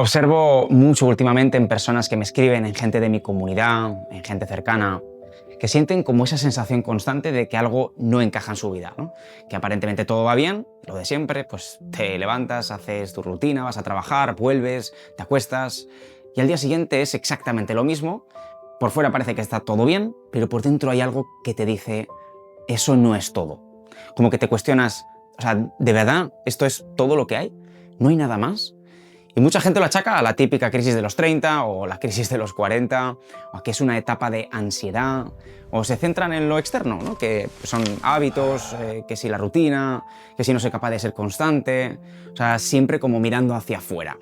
Observo mucho últimamente en personas que me escriben, en gente de mi comunidad, en gente cercana, que sienten como esa sensación constante de que algo no encaja en su vida, ¿no? Que aparentemente todo va bien, lo de siempre, pues te levantas, haces tu rutina, vas a trabajar, vuelves, te acuestas y al día siguiente es exactamente lo mismo. Por fuera parece que está todo bien, pero por dentro hay algo que te dice, eso no es todo. Como que te cuestionas, o sea, ¿de verdad esto es todo lo que hay? ¿No hay nada más? Y mucha gente lo achaca a la típica crisis de los 30 o la crisis de los 40, o a que es una etapa de ansiedad, o se centran en lo externo, ¿no? Que son hábitos, que si la rutina, que si no soy capaz de ser constante, o sea, siempre como mirando hacia afuera.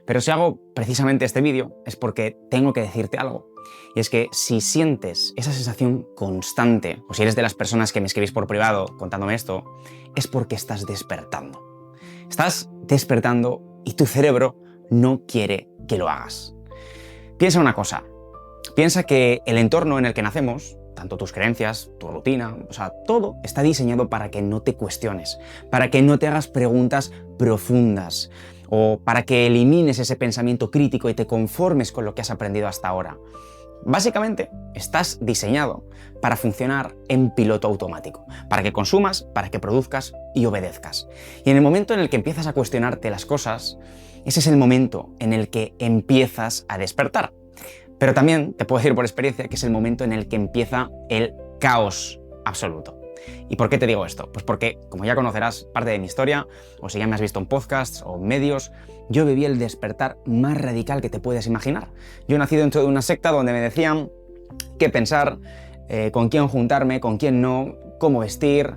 Pero si hago precisamente este vídeo es porque tengo que decirte algo. Y es que si sientes esa sensación constante, o si eres de las personas que me escribís por privado contándome esto, es porque estás despertando. Estás despertando y tu cerebro no quiere que lo hagas. Piensa una cosa, piensa que el entorno en el que nacemos, tanto tus creencias, tu rutina, o sea, todo está diseñado para que no te cuestiones, para que no te hagas preguntas profundas, o para que elimines ese pensamiento crítico y te conformes con lo que has aprendido hasta ahora. Básicamente, estás diseñado para funcionar en piloto automático, para que consumas, para que produzcas y obedezcas. Y en el momento en el que empiezas a cuestionarte las cosas, ese es el momento en el que empiezas a despertar. Pero también te puedo decir por experiencia que es el momento en el que empieza el caos absoluto. ¿Y por qué te digo esto? Pues porque, como ya conocerás parte de mi historia, o si ya me has visto en podcasts o en medios, yo viví el despertar más radical que te puedes imaginar. Yo he nacido dentro de una secta donde me decían qué pensar, con quién juntarme, con quién no, cómo vestir,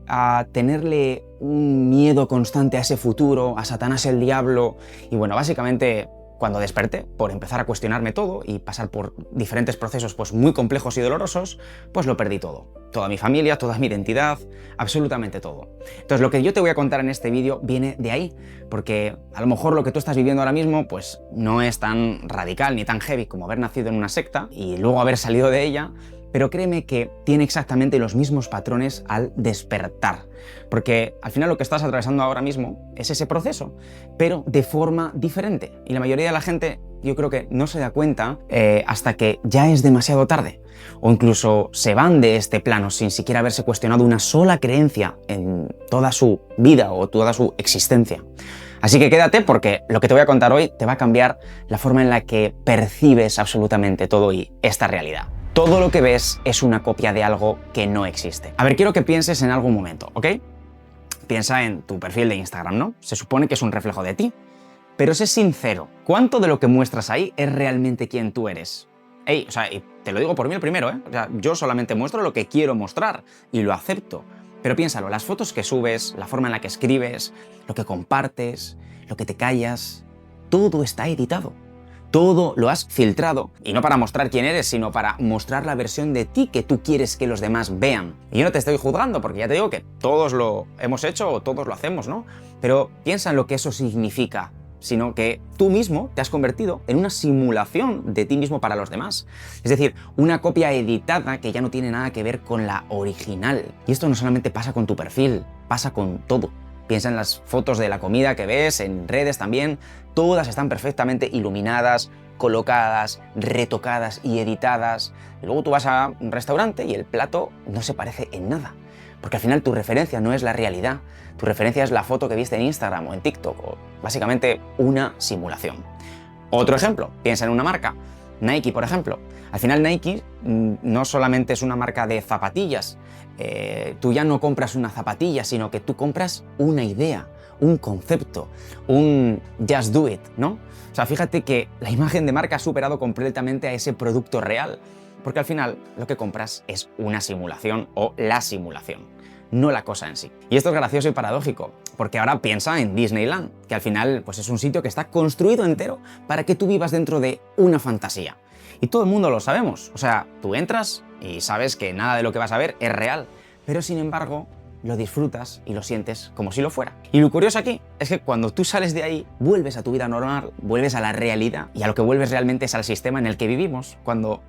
a tenerle un miedo constante a ese futuro, a Satanás el diablo, y bueno, básicamente cuando desperté, por empezar a cuestionarme todo y pasar por diferentes procesos pues muy complejos y dolorosos, pues lo perdí todo. Toda mi familia, toda mi identidad, absolutamente todo. Entonces lo que yo te voy a contar en este vídeo viene de ahí, porque a lo mejor lo que tú estás viviendo ahora mismo pues no es tan radical ni tan heavy como haber nacido en una secta y luego haber salido de ella, pero créeme que tiene exactamente los mismos patrones al despertar. Porque al final lo que estás atravesando ahora mismo es ese proceso, pero de forma diferente. Y la mayoría de la gente yo creo que no se da cuenta hasta que ya es demasiado tarde. O incluso se van de este plano sin siquiera haberse cuestionado una sola creencia en toda su vida o toda su existencia. Así que quédate porque lo que te voy a contar hoy te va a cambiar la forma en la que percibes absolutamente todo y esta realidad. Todo lo que ves es una copia de algo que no existe. A ver, quiero que pienses en algún momento, ¿ok? Piensa en tu perfil de Instagram, ¿no? Se supone que es un reflejo de ti. Pero sé sincero, ¿cuánto de lo que muestras ahí es realmente quien tú eres? Ey, o sea, y te lo digo por mí el primero, ¿eh? O sea, yo solamente muestro lo que quiero mostrar y lo acepto. Pero piénsalo, las fotos que subes, la forma en la que escribes, lo que compartes, lo que te callas, todo está editado. Todo lo has filtrado, y no para mostrar quién eres, sino para mostrar la versión de ti que tú quieres que los demás vean. Y yo no te estoy juzgando, porque ya te digo que todos lo hemos hecho o todos lo hacemos, ¿no? Pero piensa en lo que eso significa, sino que tú mismo te has convertido en una simulación de ti mismo para los demás. Es decir, una copia editada que ya no tiene nada que ver con la original. Y esto no solamente pasa con tu perfil, pasa con todo. Piensa en las fotos de la comida que ves, en redes también, todas están perfectamente iluminadas, colocadas, retocadas y editadas. Y luego tú vas a un restaurante y el plato no se parece en nada. Porque al final tu referencia no es la realidad, tu referencia es la foto que viste en Instagram o en TikTok, o básicamente una simulación. Otro ejemplo, piensa en una marca. Nike, por ejemplo. Al final Nike no solamente es una marca de zapatillas, tú ya no compras una zapatilla, sino que tú compras una idea, un concepto, un just do it, ¿no? O sea, fíjate que la imagen de marca ha superado completamente a ese producto real, porque al final lo que compras es una simulación o la simulación, no la cosa en sí. Y esto es gracioso y paradójico, porque ahora piensa en Disneyland, que al final pues es un sitio que está construido entero para que tú vivas dentro de una fantasía. Y todo el mundo lo sabemos, o sea, tú entras y sabes que nada de lo que vas a ver es real, pero sin embargo lo disfrutas y lo sientes como si lo fuera. Y lo curioso aquí es que cuando tú sales de ahí, vuelves a tu vida normal, vuelves a la realidad, y a lo que vuelves realmente es al sistema en el que vivimos, cuando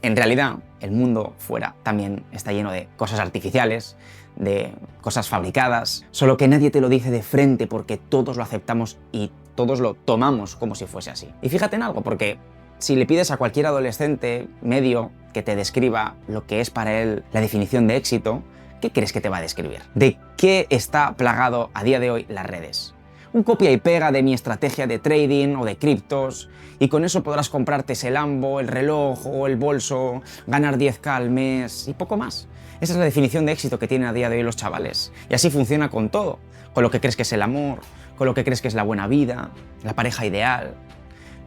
en realidad el mundo fuera también está lleno de cosas artificiales, de cosas fabricadas, solo que nadie te lo dice de frente porque todos lo aceptamos y todos lo tomamos como si fuese así. Y fíjate en algo, porque si le pides a cualquier adolescente medio que te describa lo que es para él la definición de éxito, ¿qué crees que te va a describir? ¿De qué está plagado a día de hoy las redes? Un copia y pega de mi estrategia de trading o de criptos, y con eso podrás comprarte ese Lambo, el reloj o el bolso, ganar 10.000 al mes y poco más. Esa es la definición de éxito que tienen a día de hoy los chavales. Y así funciona con todo. Con lo que crees que es el amor, con lo que crees que es la buena vida, la pareja ideal.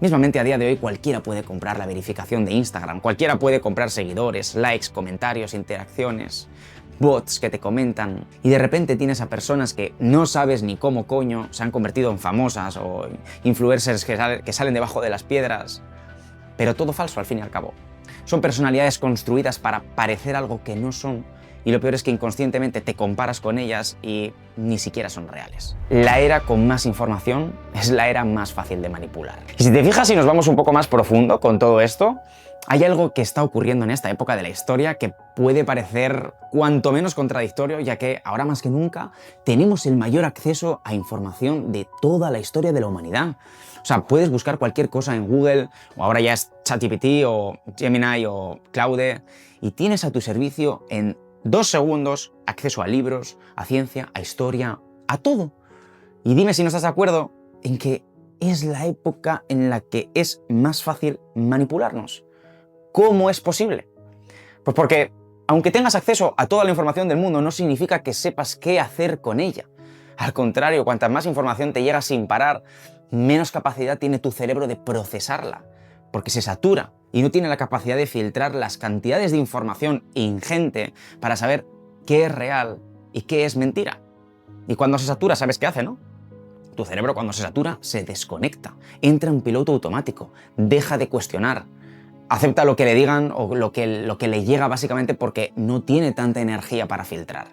Mismamente a día de hoy cualquiera puede comprar la verificación de Instagram, cualquiera puede comprar seguidores, likes, comentarios, interacciones, bots que te comentan, y de repente tienes a personas que no sabes ni cómo coño se han convertido en famosas o influencers que salen debajo de las piedras, pero todo falso al fin y al cabo. Son personalidades construidas para parecer algo que no son, y lo peor es que inconscientemente te comparas con ellas y ni siquiera son reales. La era con más información es la era más fácil de manipular. Y si te fijas y nos vamos un poco más profundo con todo esto, hay algo que está ocurriendo en esta época de la historia que puede parecer cuanto menos contradictorio, ya que ahora más que nunca tenemos el mayor acceso a información de toda la historia de la humanidad. O sea, puedes buscar cualquier cosa en Google, o ahora ya es ChatGPT o Gemini o Claude, y tienes a tu servicio en 2 segundos acceso a libros, a ciencia, a historia, a todo. Y dime si no estás de acuerdo en que es la época en la que es más fácil manipularnos. ¿Cómo es posible? Pues porque, aunque tengas acceso a toda la información del mundo, no significa que sepas qué hacer con ella. Al contrario, cuanta más información te llega sin parar, menos capacidad tiene tu cerebro de procesarla, porque se satura y no tiene la capacidad de filtrar las cantidades de información ingente para saber qué es real y qué es mentira. Y cuando se satura, ¿sabes qué hace, no? Tu cerebro cuando se satura se desconecta, entra en piloto automático, deja de cuestionar, acepta lo que le digan o lo que le llega básicamente porque no tiene tanta energía para filtrar.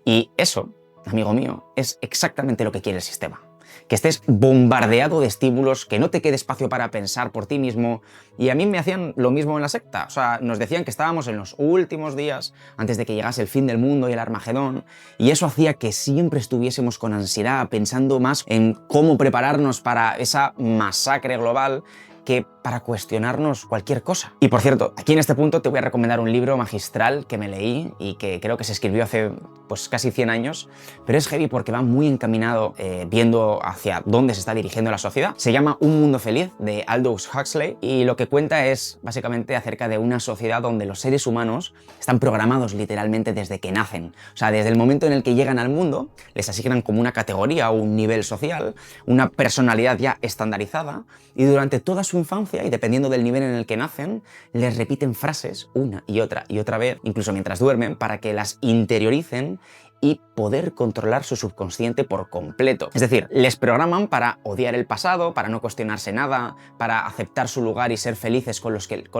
Y eso, amigo mío, es exactamente lo que quiere el sistema. Que estés bombardeado de estímulos, que no te quede espacio para pensar por ti mismo. Y a mí me hacían lo mismo en la secta. O sea, nos decían que estábamos en los últimos días antes de que llegase el fin del mundo y el Armagedón, y eso hacía que siempre estuviésemos con ansiedad, pensando más en cómo prepararnos para esa masacre global que para cuestionarnos cualquier cosa. Y por cierto, aquí en este punto te voy a recomendar un libro magistral que me leí y que creo que se escribió hace pues casi 100 años, pero es heavy porque va muy encaminado viendo hacia dónde se está dirigiendo la sociedad. Se llama Un mundo feliz, de Aldous Huxley, y lo que cuenta es básicamente acerca de una sociedad donde los seres humanos están programados literalmente desde que nacen. O sea, desde el momento en el que llegan al mundo, les asignan como una categoría o un nivel social, una personalidad ya estandarizada, y durante toda su infancia, y dependiendo del nivel en el que nacen, les repiten frases una y otra vez, incluso mientras duermen, para que las interioricen y poder controlar su subconsciente por completo. Es decir, les programan para odiar el pasado, para no cuestionarse nada, para aceptar su lugar y ser felices con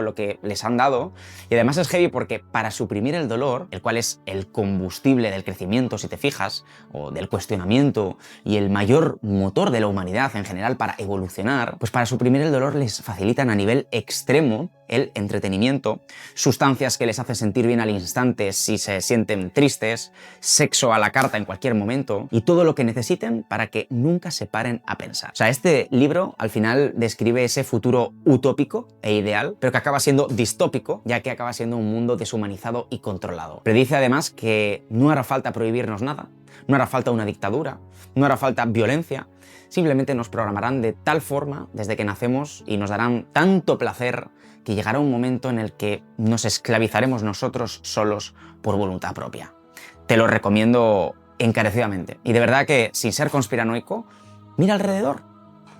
lo que les han dado. Y además es heavy porque para suprimir el dolor, el cual es el combustible del crecimiento, si te fijas, o del cuestionamiento, y el mayor motor de la humanidad en general para evolucionar, pues para suprimir el dolor les facilitan a nivel extremo el entretenimiento, sustancias que les hacen sentir bien al instante si se sienten tristes, sexo a la carta en cualquier momento y todo lo que necesiten para que nunca se paren a pensar. O sea, este libro al final describe ese futuro utópico e ideal, pero que acaba siendo distópico, ya que acaba siendo un mundo deshumanizado y controlado. Predice además que no hará falta prohibirnos nada, no hará falta una dictadura, no hará falta violencia, simplemente nos programarán de tal forma desde que nacemos y nos darán tanto placer que llegará un momento en el que nos esclavizaremos nosotros solos por voluntad propia. Te lo recomiendo encarecidamente. Y de verdad que, sin ser conspiranoico, mira alrededor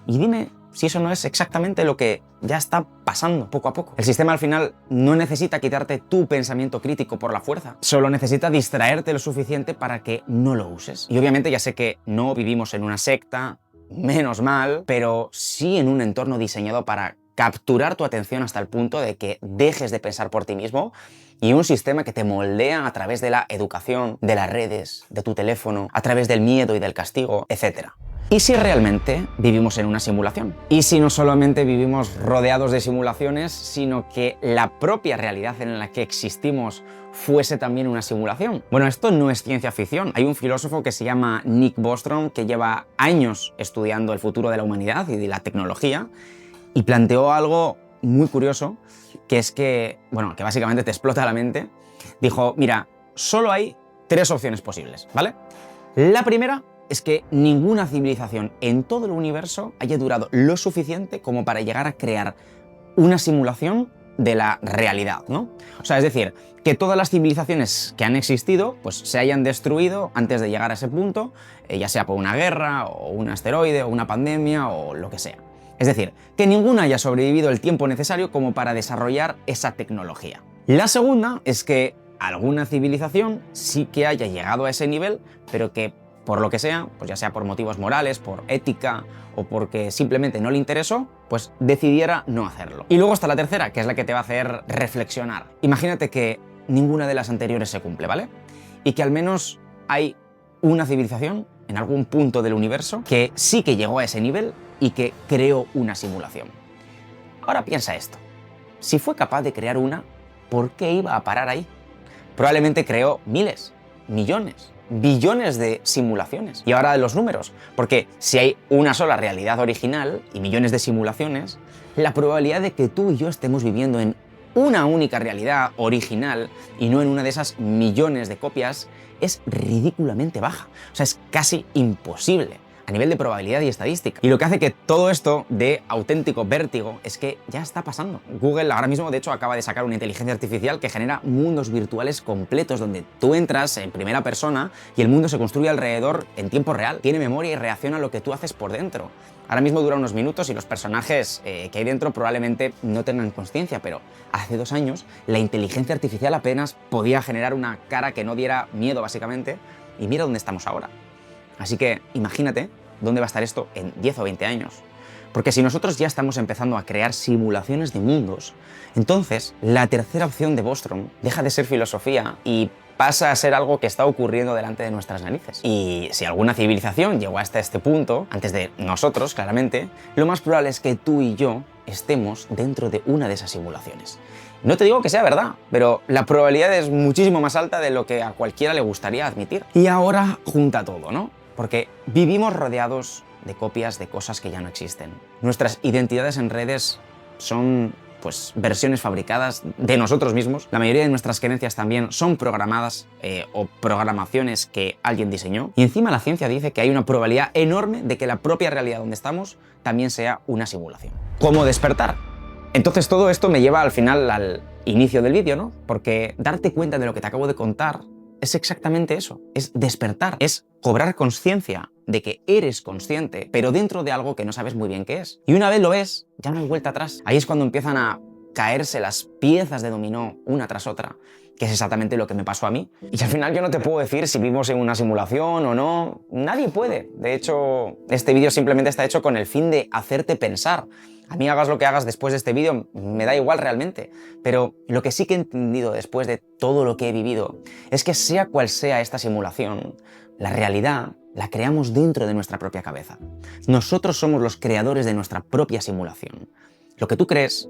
y dime si eso no es exactamente lo que ya está pasando poco a poco. El sistema al final no necesita quitarte tu pensamiento crítico por la fuerza, solo necesita distraerte lo suficiente para que no lo uses. Y obviamente ya sé que no vivimos en una secta, menos mal, pero sí en un entorno diseñado para capturar tu atención hasta el punto de que dejes de pensar por ti mismo, y un sistema que te moldea a través de la educación, de las redes, de tu teléfono, a través del miedo y del castigo, etc. ¿Y si realmente vivimos en una simulación? ¿Y si no solamente vivimos rodeados de simulaciones, sino que la propia realidad en la que existimos fuese también una simulación? Bueno, esto no es ciencia ficción. Hay un filósofo que se llama Nick Bostrom que lleva años estudiando el futuro de la humanidad y de la tecnología y planteó algo muy curioso, que es que básicamente te explota la mente. Dijo, mira, solo hay 3 opciones posibles, ¿vale? La primera es que ninguna civilización en todo el universo haya durado lo suficiente como para llegar a crear una simulación de la realidad, ¿no? O sea, es decir, que todas las civilizaciones que han existido pues se hayan destruido antes de llegar a ese punto, ya sea por una guerra, o un asteroide, o una pandemia, o lo que sea. Es decir, que ninguna haya sobrevivido el tiempo necesario como para desarrollar esa tecnología. La segunda es que alguna civilización sí que haya llegado a ese nivel, pero que por lo que sea, pues ya sea por motivos morales, por ética o porque simplemente no le interesó, pues decidiera no hacerlo. Y luego está la tercera, que es la que te va a hacer reflexionar. Imagínate que ninguna de las anteriores se cumple, ¿vale? Y que al menos hay una civilización en algún punto del universo que sí que llegó a ese nivel y que creó una simulación. Ahora piensa esto. Si fue capaz de crear una, ¿por qué iba a parar ahí? Probablemente creó miles, millones, billones de simulaciones. Y ahora de los números, porque si hay una sola realidad original y millones de simulaciones, la probabilidad de que tú y yo estemos viviendo en una única realidad original y no en una de esas millones de copias es ridículamente baja. O sea, es casi imposible a nivel de probabilidad y estadística. Y lo que hace que todo esto dé auténtico vértigo es que ya está pasando. Google ahora mismo, de hecho, acaba de sacar una inteligencia artificial que genera mundos virtuales completos donde tú entras en primera persona y el mundo se construye alrededor en tiempo real. Tiene memoria y reacciona a lo que tú haces por dentro. Ahora mismo dura unos minutos y los personajes que hay dentro probablemente no tengan conciencia, pero hace 2 años la inteligencia artificial apenas podía generar una cara que no diera miedo, básicamente, y mira dónde estamos ahora. Así que imagínate dónde va a estar esto en 10 o 20 años. Porque si nosotros ya estamos empezando a crear simulaciones de mundos, entonces la tercera opción de Bostrom deja de ser filosofía y pasa a ser algo que está ocurriendo delante de nuestras narices. Y si alguna civilización llegó hasta este punto, antes de nosotros, claramente, lo más probable es que tú y yo estemos dentro de una de esas simulaciones. No te digo que sea verdad, pero la probabilidad es muchísimo más alta de lo que a cualquiera le gustaría admitir. Y ahora junta todo, ¿no? Porque vivimos rodeados de copias de cosas que ya no existen. Nuestras identidades en redes son pues versiones fabricadas de nosotros mismos. La mayoría de nuestras creencias también son programadas o programaciones que alguien diseñó. Y encima la ciencia dice que hay una probabilidad enorme de que la propia realidad donde estamos también sea una simulación. ¿Cómo despertar? Entonces todo esto me lleva al final al inicio del vídeo, ¿no? Porque darte cuenta de lo que te acabo de contar es exactamente eso, es despertar, es cobrar conciencia de que eres consciente, pero dentro de algo que no sabes muy bien qué es. Y una vez lo ves, ya no hay vuelta atrás. Ahí es cuando empiezan a caerse las piezas de dominó una tras otra, que es exactamente lo que me pasó a mí. Y al final yo no te puedo decir si vivimos en una simulación o no, nadie puede. De hecho, este vídeo simplemente está hecho con el fin de hacerte pensar. A mí hagas lo que hagas después de este vídeo, me da igual realmente, pero lo que sí que he entendido después de todo lo que he vivido es que sea cual sea esta simulación, la realidad la creamos dentro de nuestra propia cabeza. Nosotros somos los creadores de nuestra propia simulación. Lo que tú crees,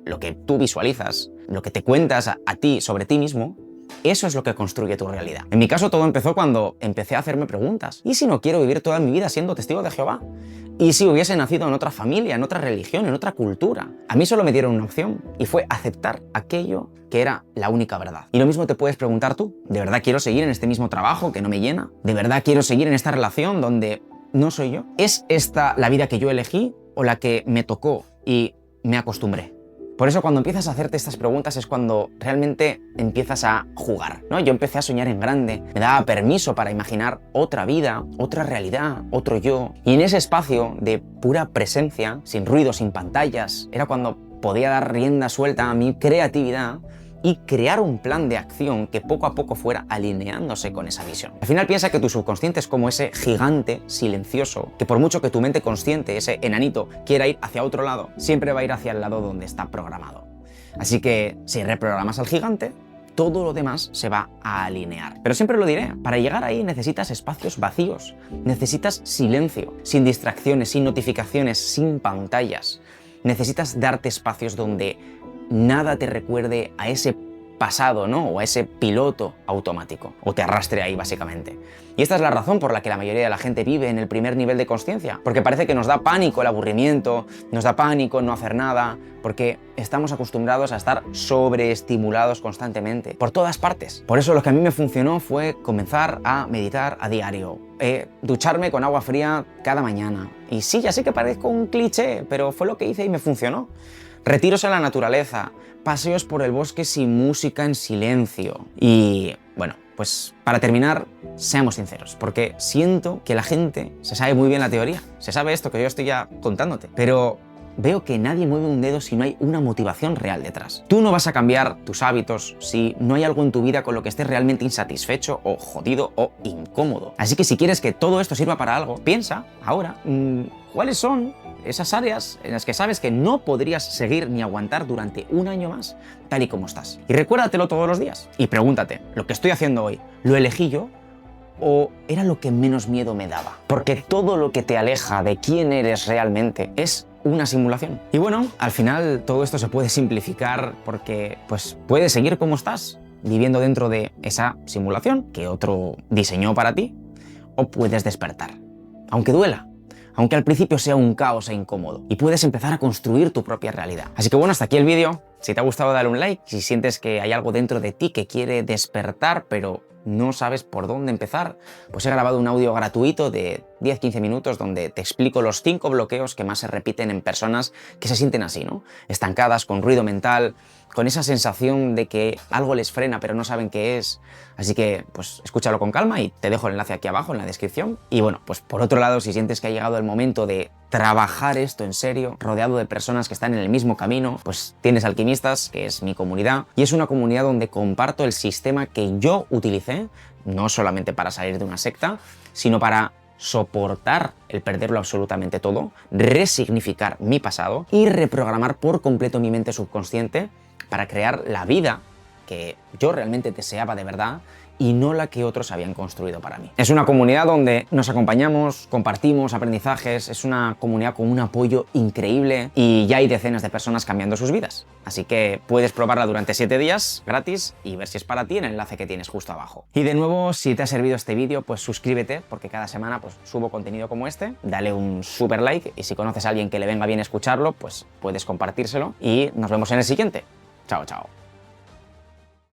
lo que tú visualizas, lo que te cuentas a ti sobre ti mismo, eso es lo que construye tu realidad. En mi caso todo empezó cuando empecé a hacerme preguntas. ¿Y si no quiero vivir toda mi vida siendo testigo de Jehová? ¿Y si hubiese nacido en otra familia, en otra religión, en otra cultura? A mí solo me dieron una opción y fue aceptar aquello que era la única verdad. Y lo mismo te puedes preguntar tú. ¿De verdad quiero seguir en este mismo trabajo que no me llena? ¿De verdad quiero seguir en esta relación donde no soy yo? ¿Es esta la vida que yo elegí o la que me tocó y me acostumbré? Por eso cuando empiezas a hacerte estas preguntas es cuando realmente empiezas a jugar, ¿no? Yo empecé a soñar en grande, me daba permiso para imaginar otra vida, otra realidad, otro yo. Y en ese espacio de pura presencia, sin ruido, sin pantallas, era cuando podía dar rienda suelta a mi creatividad y crear un plan de acción que poco a poco fuera alineándose con esa visión. Al final piensa que tu subconsciente es como ese gigante silencioso que por mucho que tu mente consciente, ese enanito, quiera ir hacia otro lado, siempre va a ir hacia el lado donde está programado. Así que si reprogramas al gigante, todo lo demás se va a alinear. Pero siempre lo diré, para llegar ahí necesitas espacios vacíos, necesitas silencio, sin distracciones, sin notificaciones, sin pantallas. Necesitas darte espacios donde nada te recuerde a ese pasado, ¿no? O a ese piloto automático, o te arrastre ahí básicamente. Y esta es la razón por la que la mayoría de la gente vive en el primer nivel de consciencia, porque parece que nos da pánico el aburrimiento, nos da pánico no hacer nada, porque estamos acostumbrados a estar sobreestimulados constantemente, por todas partes. Por eso lo que a mí me funcionó fue comenzar a meditar a diario, ducharme con agua fría cada mañana. Y sí, ya sé que parezco un cliché, pero fue lo que hice y me funcionó. Retiros en la naturaleza, paseos por el bosque sin música, en silencio. Y bueno, pues para terminar, seamos sinceros, porque siento que la gente se sabe muy bien la teoría, se sabe esto que yo estoy ya contándote, pero veo que nadie mueve un dedo si no hay una motivación real detrás. Tú no vas a cambiar tus hábitos si no hay algo en tu vida con lo que estés realmente insatisfecho o jodido o incómodo. Así que si quieres que todo esto sirva para algo, piensa ahora cuáles son esas áreas en las que sabes que no podrías seguir ni aguantar durante un año más, tal y como estás. Y recuérdatelo todos los días. Y pregúntate, ¿lo que estoy haciendo hoy, lo elegí yo o era lo que menos miedo me daba? Porque todo lo que te aleja de quién eres realmente es una simulación. Y bueno, al final todo esto se puede simplificar porque pues puedes seguir como estás, viviendo dentro de esa simulación que otro diseñó para ti, o puedes despertar, aunque duela, aunque al principio sea un caos e incómodo, y puedes empezar a construir tu propia realidad. Así que bueno, hasta aquí el vídeo. Si te ha gustado, dale un like. Si sientes que hay algo dentro de ti que quiere despertar, pero no sabes por dónde empezar, pues he grabado un audio gratuito de 10-15 minutos donde te explico los 5 bloqueos que más se repiten en personas que se sienten así, ¿no? Estancadas, con ruido mental, con esa sensación de que algo les frena pero no saben qué es. Así que pues escúchalo con calma y te dejo el enlace aquí abajo en la descripción. Y bueno, pues por otro lado, si sientes que ha llegado el momento de trabajar esto en serio, rodeado de personas que están en el mismo camino, pues tienes Alquimistas, que es mi comunidad, y es una comunidad donde comparto el sistema que yo utilicé, no solamente para salir de una secta, sino para soportar el perderlo absolutamente todo, resignificar mi pasado y reprogramar por completo mi mente subconsciente para crear la vida que yo realmente deseaba de verdad y no la que otros habían construido para mí. Es una comunidad donde nos acompañamos, compartimos aprendizajes, es una comunidad con un apoyo increíble y ya hay decenas de personas cambiando sus vidas. Así que puedes probarla durante 7 días gratis y ver si es para ti en el enlace que tienes justo abajo. Y de nuevo, si te ha servido este vídeo, pues suscríbete, porque cada semana pues subo contenido como este, dale un super like y si conoces a alguien que le venga bien escucharlo, pues puedes compartírselo y nos vemos en el siguiente. Chao, chao.